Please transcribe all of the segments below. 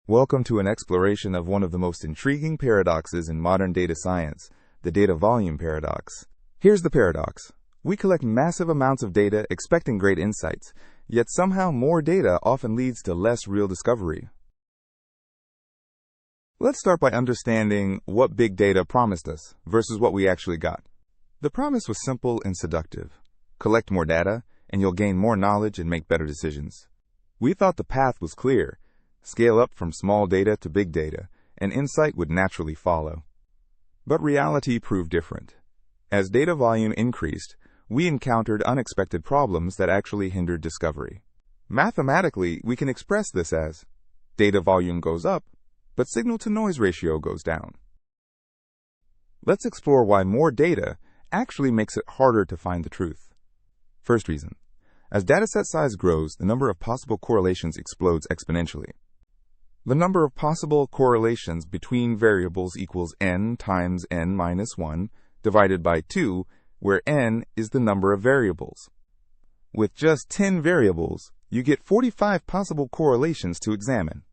Welcome to an exploration of one of the most intriguing paradoxes in modern data science, the data volume paradox. Here's the paradox. We collect massive amounts of data expecting great insights, yet somehow more data often leads to less real discovery. Let's start by understanding what big data promised us versus what we actually got. The promise was simple and seductive. Collect more data, and you'll gain more knowledge and make better decisions. We thought the path was clear. Scale up from small data to big data, and insight would naturally follow. But reality proved different. As data volume increased, we encountered unexpected problems that actually hindered discovery. Mathematically, we can express this as data volume goes up, but signal-to-noise ratio goes down. Let's explore why more data actually makes it harder to find the truth. First reason. As dataset size grows, the number of possible correlations explodes exponentially. The number of possible correlations between variables equals n times n minus 1 divided by 2, where n is the number of variables. With just 10 variables, you get 45 possible correlations to examine.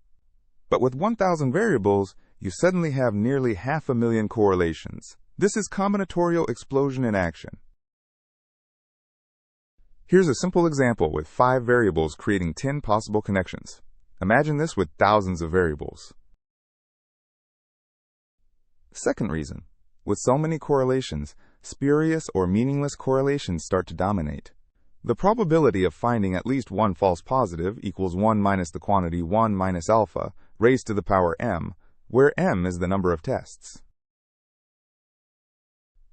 But with 1,000 variables, you suddenly have nearly 500,000 correlations. This is combinatorial explosion in action. Here's a simple example with 5 variables creating 10 possible connections. Imagine this with thousands of variables. Second reason. With so many correlations, spurious or meaningless correlations start to dominate. The probability of finding at least one false positive equals 1 minus the quantity 1 minus alpha raised to the power m, where m is the number of tests.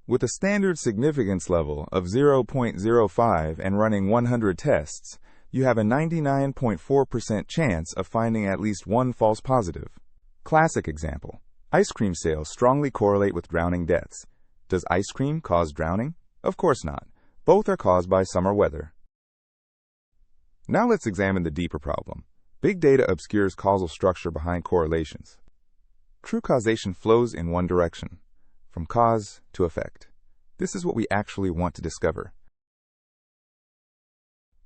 With a standard significance level of 0.05 and running 100 tests, you have a 99.4% chance of finding at least one false positive. Classic example. Ice cream sales strongly correlate with drowning deaths. Does ice cream cause drowning? Of course not. Both are caused by summer weather. Now let's examine the deeper problem. Big data obscures causal structure behind correlations. True causation flows in one direction, from cause to effect. This is what we actually want to discover.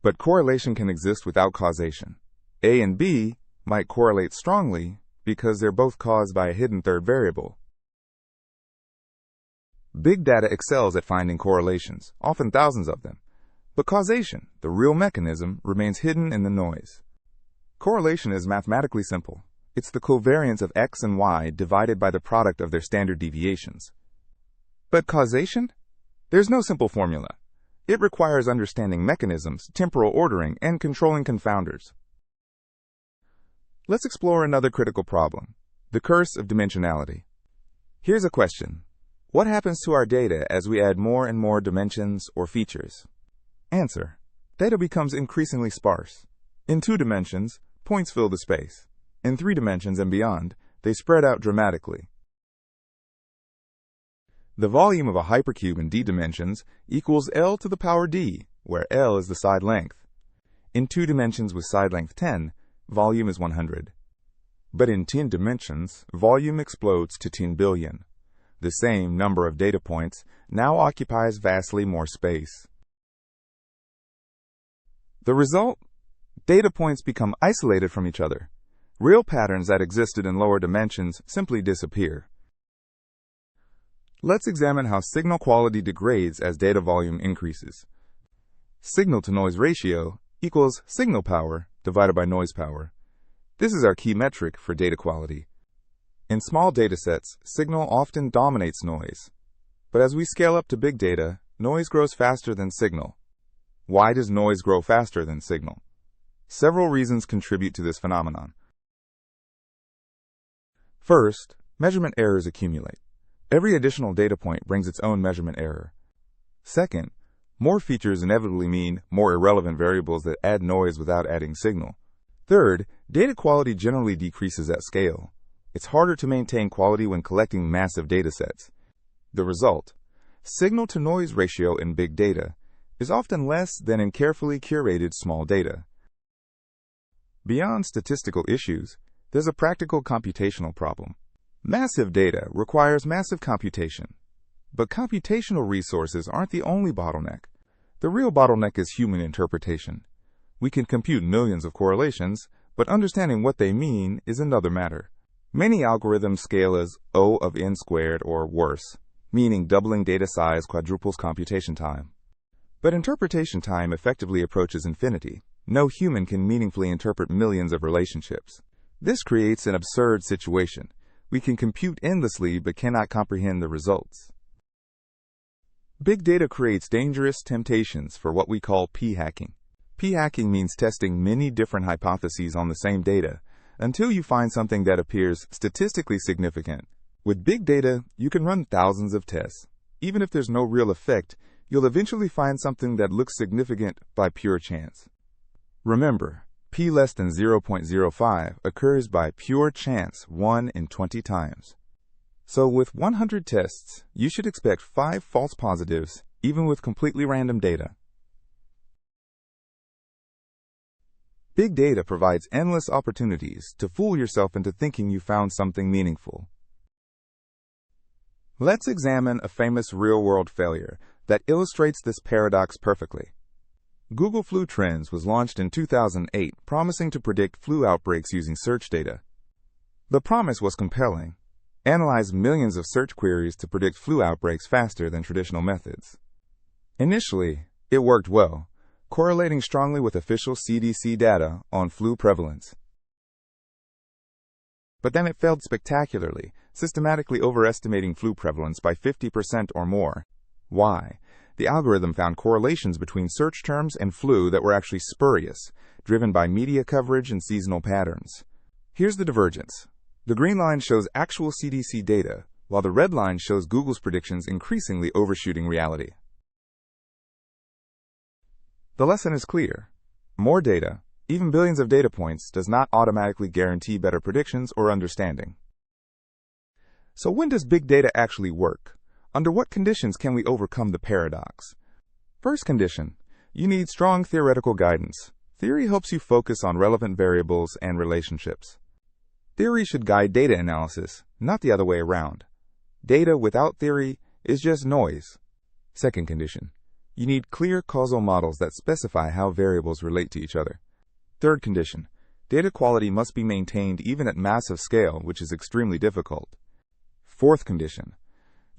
But correlation can exist without causation. A and B might correlate strongly because they're both caused by a hidden third variable. Big data excels at finding correlations, often thousands of them. But causation, the real mechanism, remains hidden in the noise. Correlation is mathematically simple. It's the covariance of x and y divided by the product of their standard deviations. But causation? There's no simple formula. It requires understanding mechanisms, temporal ordering, and controlling confounders. Let's explore another critical problem, the curse of dimensionality. Here's a question. What happens to our data as we add more and more dimensions or features? Answer. Data becomes increasingly sparse. In 2 dimensions, points fill the space. In 3 dimensions and beyond, they spread out dramatically. The volume of a hypercube in d dimensions equals L to the power d, where L is the side length. In 2 dimensions with side length 10, volume is 100. But in 10 dimensions, volume explodes to 10 billion. The same number of data points now occupies vastly more space. The result? Data points become isolated from each other. Real patterns that existed in lower dimensions simply disappear. Let's examine how signal quality degrades as data volume increases. Signal-to-noise ratio equals signal power divided by noise power. This is our key metric for data quality. In small datasets, signal often dominates noise. But as we scale up to big data, noise grows faster than signal. Why does noise grow faster than signal? Several reasons contribute to this phenomenon. First, measurement errors accumulate. Every additional data point brings its own measurement error. Second, more features inevitably mean more irrelevant variables that add noise without adding signal. Third, data quality generally decreases at scale. It's harder to maintain quality when collecting massive datasets. The result, signal-to-noise ratio in big data is often less than in carefully curated small data. Beyond statistical issues, there's a practical computational problem. Massive data requires massive computation. But computational resources aren't the only bottleneck. The real bottleneck is human interpretation. We can compute millions of correlations, but understanding what they mean is another matter. Many algorithms scale as O of n squared or worse, meaning doubling data size quadruples computation time. But interpretation time effectively approaches infinity. No human can meaningfully interpret millions of relationships. This creates an absurd situation. We can compute endlessly but cannot comprehend the results. Big data creates dangerous temptations for what we call p-hacking. P-hacking means testing many different hypotheses on the same data until you find something that appears statistically significant. With big data, you can run thousands of tests. Even if there's no real effect, you'll eventually find something that looks significant by pure chance. Remember, p less than 0.05 occurs by pure chance 1 in 20 times. So with 100 tests, you should expect 5 false positives, even with completely random data. Big data provides endless opportunities to fool yourself into thinking you found something meaningful. Let's examine a famous real-world failure that illustrates this paradox perfectly. Google Flu Trends was launched in 2008, promising to predict flu outbreaks using search data. The promise was compelling. Analyze millions of search queries to predict flu outbreaks faster than traditional methods. Initially, it worked well, correlating strongly with official CDC data on flu prevalence. But then it failed spectacularly, systematically overestimating flu prevalence by 50% or more. Why? The algorithm found correlations between search terms and flu that were actually spurious, driven by media coverage and seasonal patterns. Here's the divergence. The green line shows actual CDC data, while the red line shows Google's predictions increasingly overshooting reality. The lesson is clear. More data, even billions of data points, does not automatically guarantee better predictions or understanding. So when does big data actually work? Under what conditions can we overcome the paradox? First condition, you need strong theoretical guidance. Theory helps you focus on relevant variables and relationships. Theory should guide data analysis, not the other way around. Data without theory is just noise. Second condition, you need clear causal models that specify how variables relate to each other. Third condition, data quality must be maintained even at massive scale, which is extremely difficult. Fourth condition,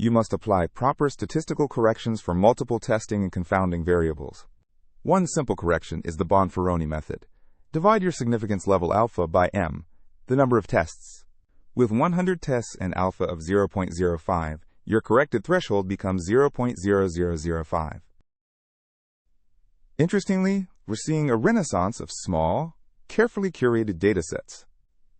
you must apply proper statistical corrections for multiple testing and confounding variables. One simple correction is the Bonferroni method. Divide your significance level alpha by m, the number of tests. With 100 tests and alpha of 0.05, your corrected threshold becomes 0.0005. Interestingly, we're seeing a renaissance of small, carefully curated datasets.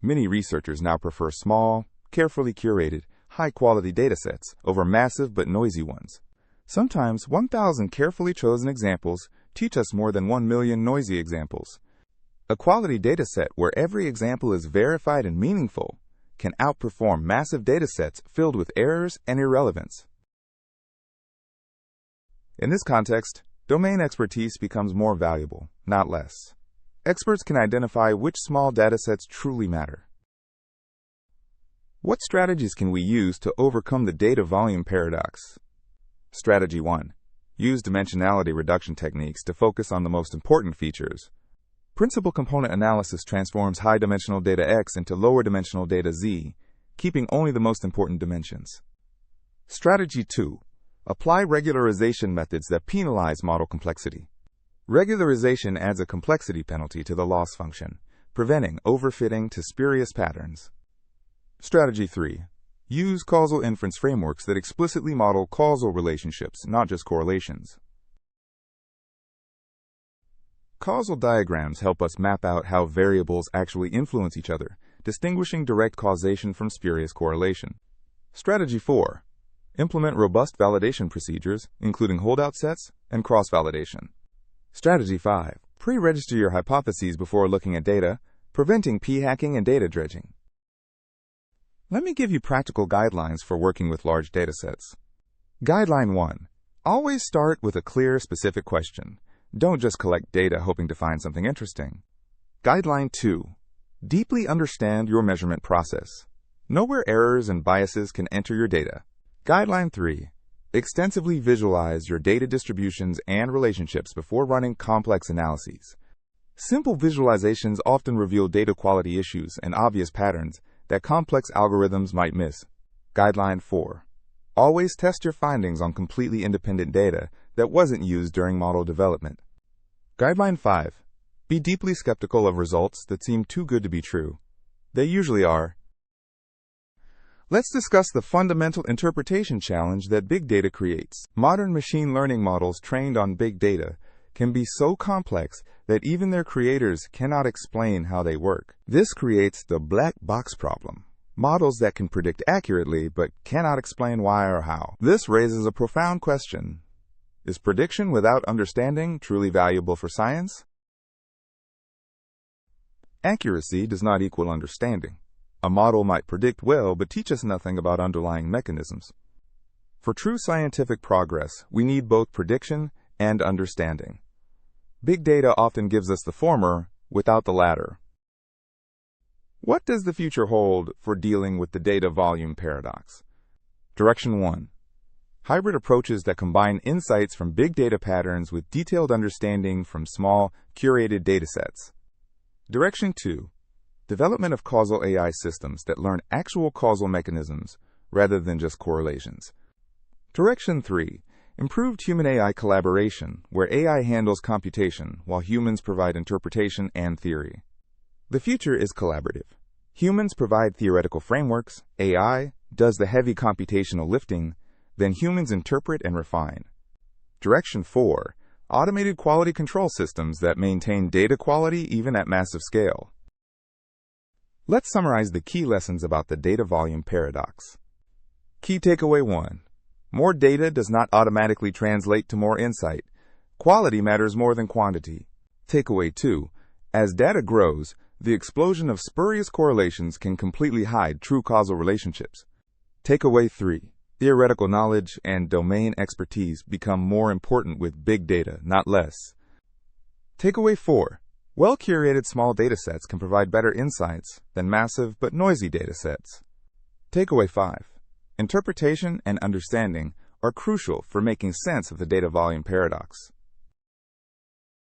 Many researchers now prefer small, carefully curated, high-quality datasets over massive but noisy ones. Sometimes 1,000 carefully chosen examples teach us more than 1 million noisy examples. A quality dataset where every example is verified and meaningful can outperform massive datasets filled with errors and irrelevance. In this context, domain expertise becomes more valuable, not less. Experts can identify which small datasets truly matter. What strategies can we use to overcome the data volume paradox? Strategy 1. Use dimensionality reduction techniques to focus on the most important features. Principal component analysis transforms high-dimensional data X into lower-dimensional data Z, keeping only the most important dimensions. Strategy 2. Apply regularization methods that penalize model complexity. Regularization adds a complexity penalty to the loss function, preventing overfitting to spurious patterns. Strategy 3. Use causal inference frameworks that explicitly model causal relationships, not just correlations. Causal diagrams help us map out how variables actually influence each other, distinguishing direct causation from spurious correlation. Strategy 4. Implement robust validation procedures, including holdout sets and cross-validation. Strategy 5. Pre-register your hypotheses before looking at data, preventing p-hacking and data dredging. Let me give you practical guidelines for working with large datasets. Guideline 1. Always start with a clear, specific question. Don't just collect data hoping to find something interesting. Guideline 2. Deeply understand your measurement process. Know where errors and biases can enter your data. Guideline 3. Extensively visualize your data distributions and relationships before running complex analyses. Simple visualizations often reveal data quality issues and obvious patterns that complex algorithms might miss. Guideline 4. Always test your findings on completely independent data that wasn't used during model development. Guideline 5. Be deeply skeptical of results that seem too good to be true. They usually are. Let's discuss the fundamental interpretation challenge that big data creates. Modern machine learning models trained on big data can be so complex that even their creators cannot explain how they work. This creates the black box problem. Models that can predict accurately but cannot explain why or how. This raises a profound question. Is prediction without understanding truly valuable for science? Accuracy does not equal understanding. A model might predict well but teach us nothing about underlying mechanisms. For true scientific progress, we need both prediction and understanding. Big data often gives us the former without the latter. What does the future hold for dealing with the data volume paradox? Direction 1. Hybrid approaches that combine insights from big data patterns with detailed understanding from small, curated datasets. Direction 2. Development of causal AI systems that learn actual causal mechanisms rather than just correlations. Direction 3. Improved human-AI collaboration, where AI handles computation while humans provide interpretation and theory. The future is collaborative. Humans provide theoretical frameworks, AI does the heavy computational lifting, then humans interpret and refine. Direction 4. Automated quality control systems that maintain data quality even at massive scale. Let's summarize the key lessons about the data volume paradox. Key takeaway 1. More data does not automatically translate to more insight. Quality matters more than quantity. Takeaway 2. As data grows, the explosion of spurious correlations can completely hide true causal relationships. Takeaway 3. Theoretical knowledge and domain expertise become more important with big data, not less. Takeaway 4. Well-curated small datasets can provide better insights than massive but noisy datasets. Takeaway 5. Interpretation and understanding are crucial for making sense of the data volume paradox.